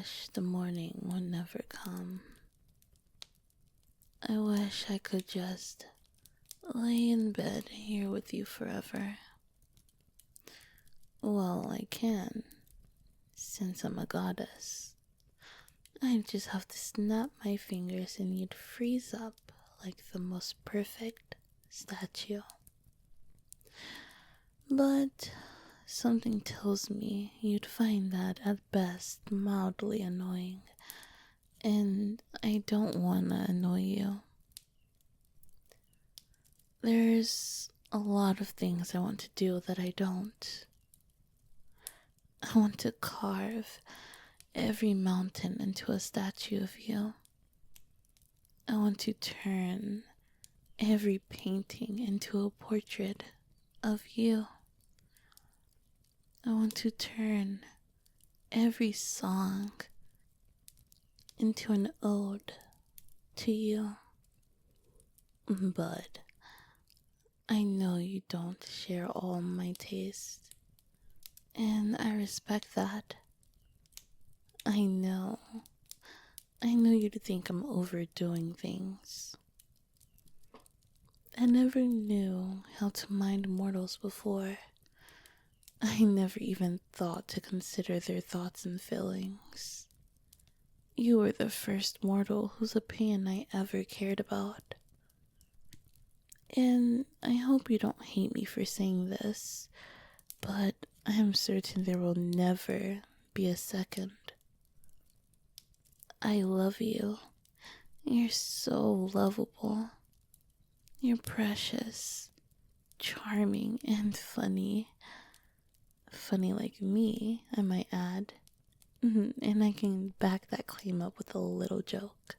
wish the morning would never come. I wish I could just lay in bed here with you forever. Well, I can, since I'm a goddess. I just have to snap my fingers and you'd freeze up like the most perfect statue. But something tells me you'd find that at best mildly annoying, and I don't want to annoy you. There's a lot of things I want to do that I don't. I want to carve every mountain into a statue of you. I want to turn every painting into a portrait of you. I want to turn every song into an ode to you. But I know you don't share all my taste, and I respect that. I know you'd think I'm overdoing things. I never knew how to mind mortals before. I never even thought to consider their thoughts and feelings. You were the first mortal whose opinion I ever cared about. And I hope you don't hate me for saying this, but I am certain there will never be a second. I love you. You're so lovable. You're precious, charming, and funny. Funny like me, I might add. And I can back that claim up with a little joke.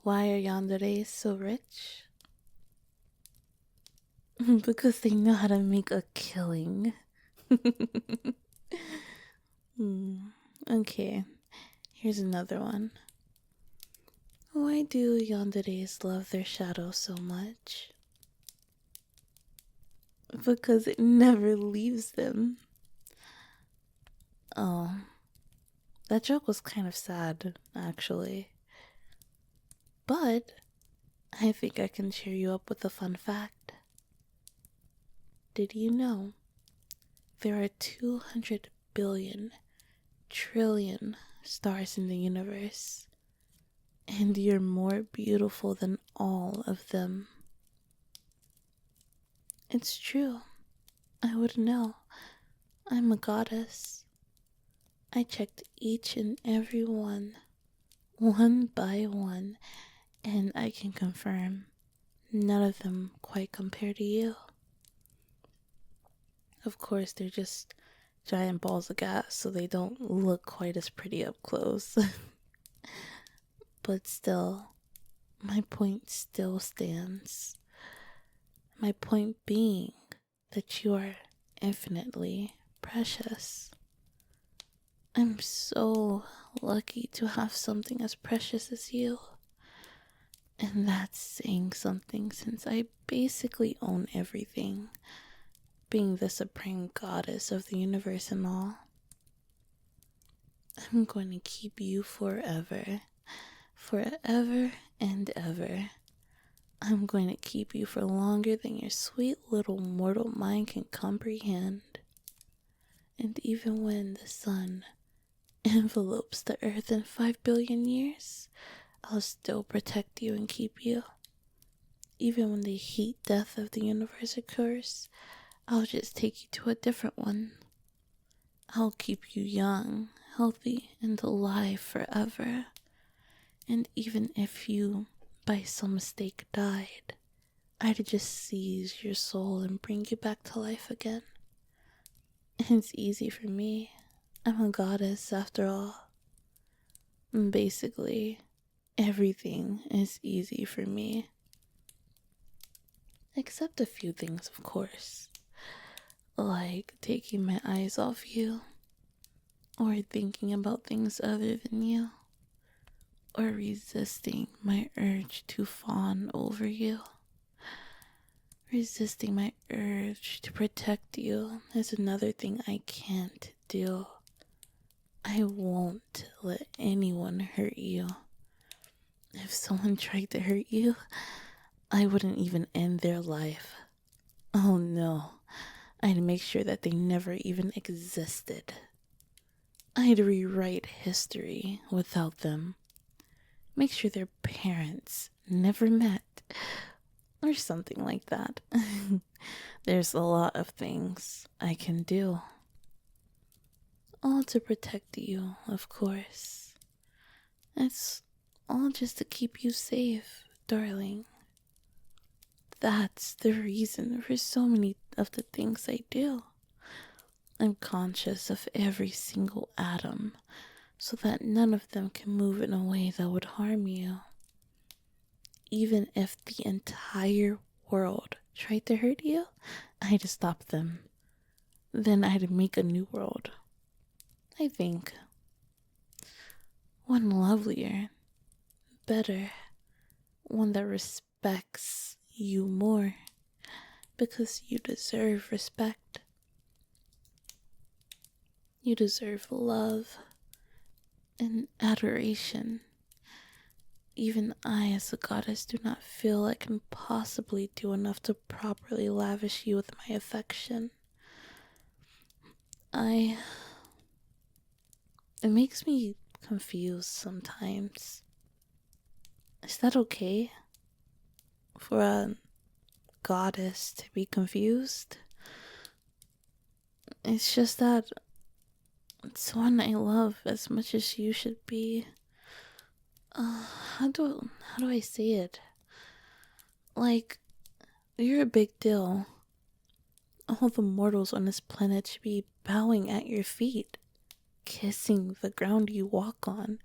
Why are Yandere so rich? Because they know how to make a killing. Okay, here's another one. Why do Yanderes love their shadow so much? Because it never leaves them. Oh, that joke was kind of sad, actually. But I think I can cheer you up with a fun fact. Did you know there are 200 billion trillion stars in the universe, and you're more beautiful than all of them? It's true. I would know. I'm a goddess. I checked each and every one by one, and I can confirm none of them quite compare to you. Of course, they're just giant balls of gas, so they don't look quite as pretty up close. But still, my point still stands. My point being that you are infinitely precious. I'm so lucky to have something as precious as you. And that's saying something, since I basically own everything, being the supreme goddess of the universe and all. I'm going to keep you forever and ever. I'm going to keep you for longer than your sweet little mortal mind can comprehend. And even when the sun envelopes the earth in 5 billion years, I'll still protect you and keep you. Even when the heat death of the universe occurs, I'll just take you to a different one. I'll keep you young, healthy, and alive forever. And even if you, by some mistake, died, I'd just seize your soul and bring you back to life again. It's easy for me. I'm a goddess after all. And basically, everything is easy for me. Except a few things, of course. Like taking my eyes off you, or thinking about things other than you, or resisting my urge to fawn over you. Resisting my urge to protect you is another thing I can't do. I won't let anyone hurt you. If someone tried to hurt you, I wouldn't even end their life. Oh no, I'd make sure that they never even existed. I'd rewrite history without them. Make sure their parents never met. Or something like that. There's a lot of things I can do. All to protect you, of course. It's all just to keep you safe, darling. That's the reason for so many of the things I do. I'm conscious of every single atom, so that none of them can move in a way that would harm you. Even if the entire world tried to hurt you, I'd stop them. Then I'd make a new world. I think. One lovelier, better, one that respects you more, because you deserve respect. You deserve love and adoration. Even I, as a goddess, do not feel I can possibly do enough to properly lavish you with my affection. It makes me confused sometimes. Is that okay? For a goddess to be confused? It's just that it's one I love as much as you should be. How do I say it? Like, you're a big deal. All the mortals on this planet should be bowing at your feet, kissing the ground you walk on,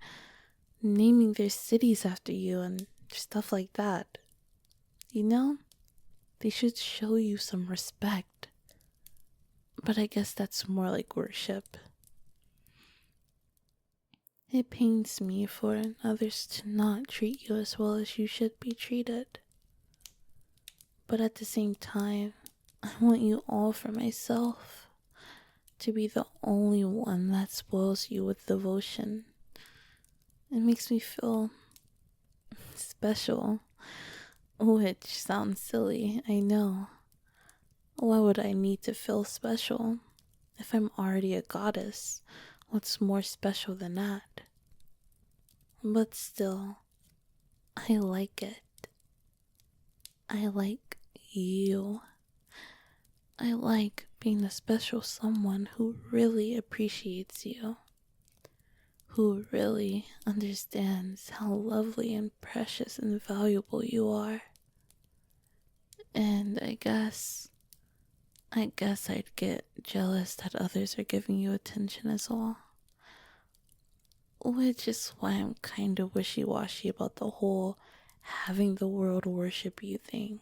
naming their cities after you, and stuff like that. You know? They should show you some respect. But I guess that's more like worship. It pains me for others to not treat you as well as you should be treated. But at the same time, I want you all for myself. To be the only one that spoils you with devotion. It makes me feel special. Which sounds silly, I know. Why would I need to feel special? If I'm already a goddess, what's more special than that? But still, I like it. I like you. I like being the special someone who really appreciates you. Who really understands how lovely and precious and valuable you are. And I guess I'd get jealous that others are giving you attention as well. Which is why I'm kinda wishy-washy about the whole having the world worship you thing.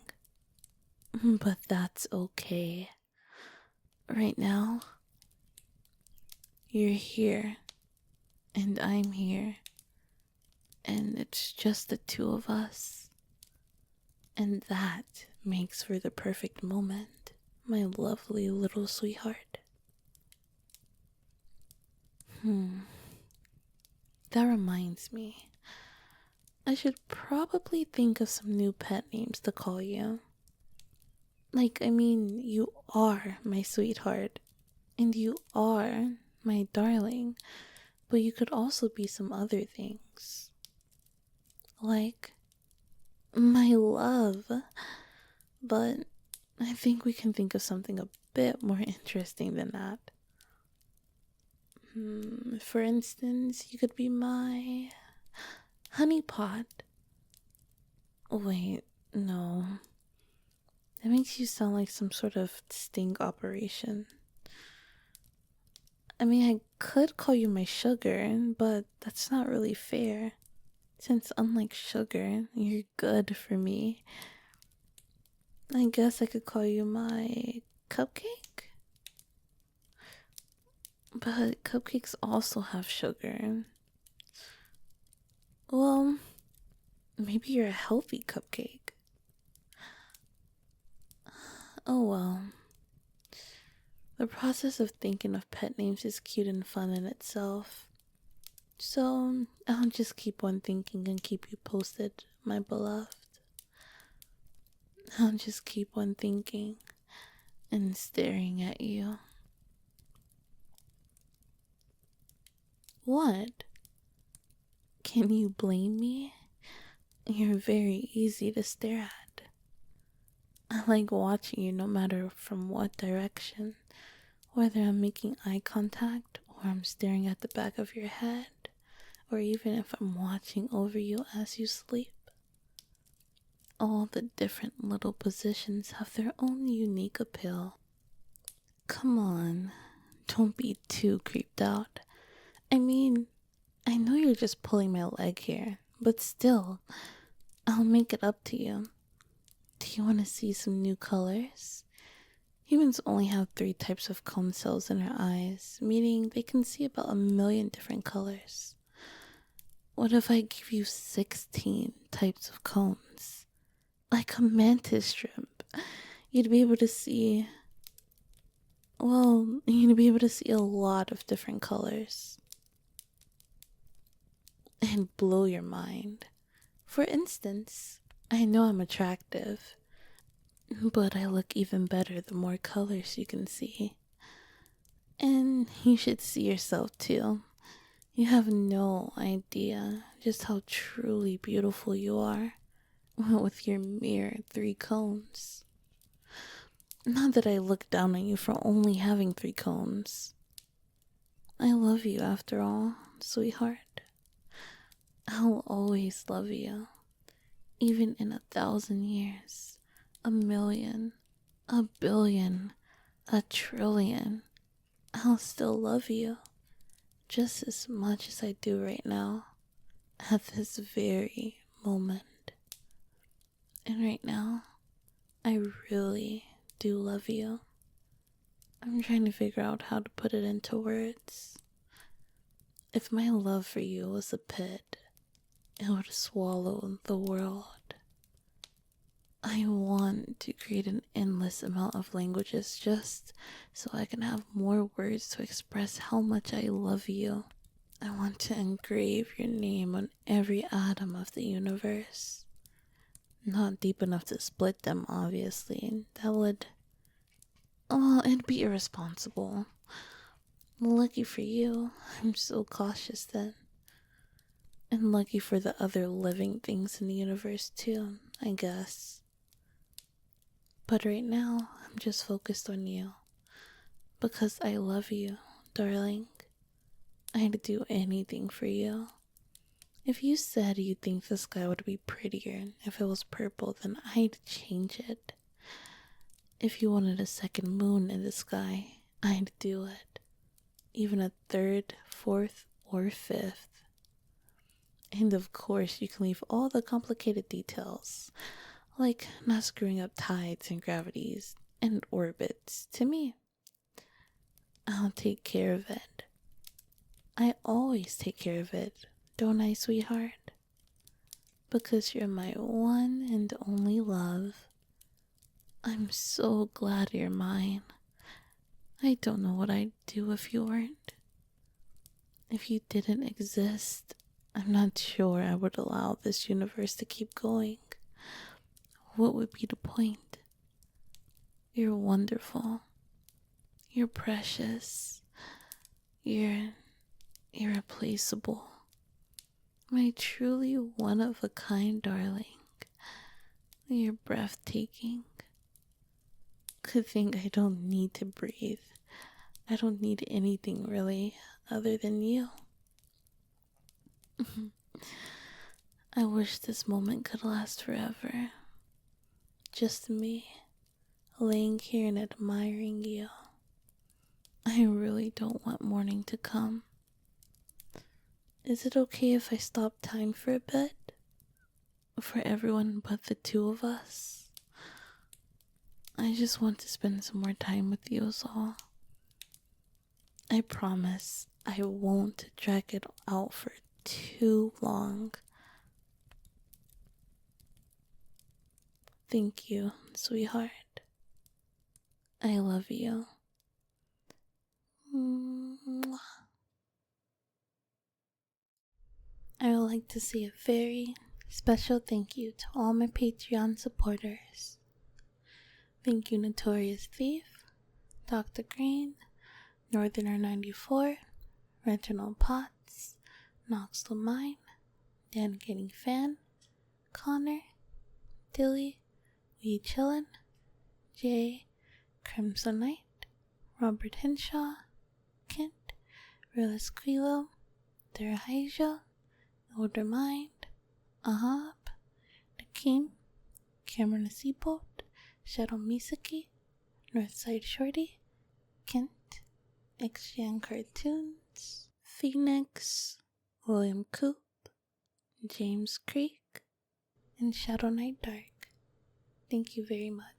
But that's okay. Right now, you're here, and I'm here, and it's just the two of us. And that makes for the perfect moment, my lovely little sweetheart. That reminds me. I should probably think of some new pet names to call you. You are my sweetheart, and you are my darling, but you could also be some other things. Like, my love. But I think we can think of something a bit more interesting than that. For instance, you could be my honeypot. Wait, no. That makes you sound like some sort of sting operation. I could call you my sugar, but that's not really fair. Since unlike sugar, you're good for me. I guess I could call you my cupcake? But cupcakes also have sugar. Well, maybe you're a healthy cupcake. Oh well. The process of thinking of pet names is cute and fun in itself. So I'll just keep on thinking and keep you posted, my beloved. I'll just keep on thinking and staring at you. What? Can you blame me? You're very easy to stare at. I like watching you no matter from what direction, whether I'm making eye contact or I'm staring at the back of your head, or even if I'm watching over you as you sleep. All the different little positions have their own unique appeal. Come on, don't be too creeped out. I mean, I know you're just pulling my leg here, but still, I'll make it up to you. Do you want to see some new colors? Humans only have 3 types of cone cells in our eyes, meaning they can see about 1,000,000 different colors. What if I give you 16 types of cones? Like a mantis shrimp. You'd be able to see... Well, you'd be able to see a lot of different colors. And blow your mind. For instance, I know I'm attractive, but I look even better the more colors you can see. And you should see yourself too. You have no idea just how truly beautiful you are with your mere 3 cones. Not that I look down on you for only having 3 cones. I love you after all, sweetheart. I'll always love you, even in 1,000 years, 1,000,000, 1,000,000,000, 1,000,000,000,000. I'll still love you just as much as I do right now, at this very moment. And right now, I really do love you. I'm trying to figure out how to put it into words. If my love for you was a pit, it would swallow the world. I want to create an endless amount of languages just so I can have more words to express how much I love you. I want to engrave your name on every atom of the universe. Not deep enough to split them, obviously. That would... Oh, it'd be irresponsible. Lucky for you, I'm so cautious then. And lucky for the other living things in the universe too, I guess. But right now, I'm just focused on you. Because I love you, darling. I'd do anything for you. If you said you think the sky would be prettier if it was purple, then I'd change it. If you wanted a second moon in the sky, I'd do it. Even a 3rd, 4th, or 5th. And of course, you can leave all the complicated details, like not screwing up tides and gravities and orbits, to me. I'll take care of it. I always take care of it, don't I, sweetheart? Because you're my one and only love. I'm so glad you're mine. I don't know what I'd do if you weren't. If you didn't exist, I'm not sure I would allow this universe to keep going. What would be the point? You're wonderful. You're precious. You're irreplaceable. My truly one-of-a-kind darling. You're breathtaking. Good thing I don't need to breathe. I don't need anything really other than you. I wish this moment could last forever. Just me, laying here and admiring you. I really don't want morning to come. Is it okay if I stop time for a bit? For everyone but the 2 of us? I just want to spend some more time with you is all. I promise I won't drag it out for too long. Thank you, sweetheart. I love you. Mwah. I would like to say a very special thank you to all my Patreon supporters. Thank you, Notorious Thief, Dr. Green, Northerner 94, Reginald Potts, Knox Lamine, Dan Getting Fan, Connor, Dilly, We Chillin', Jay, Crimson Knight, Robert Henshaw, Kent, Relis Quilo, Derahaija, Older Mind, Ahab, Nakim, Cameron Seabolt, Shadow Misaki, Northside Shorty, Kent, XGN Cartoons, Phoenix, William Coop, James Creek, and Shadow Knight Dark. Thank you very much.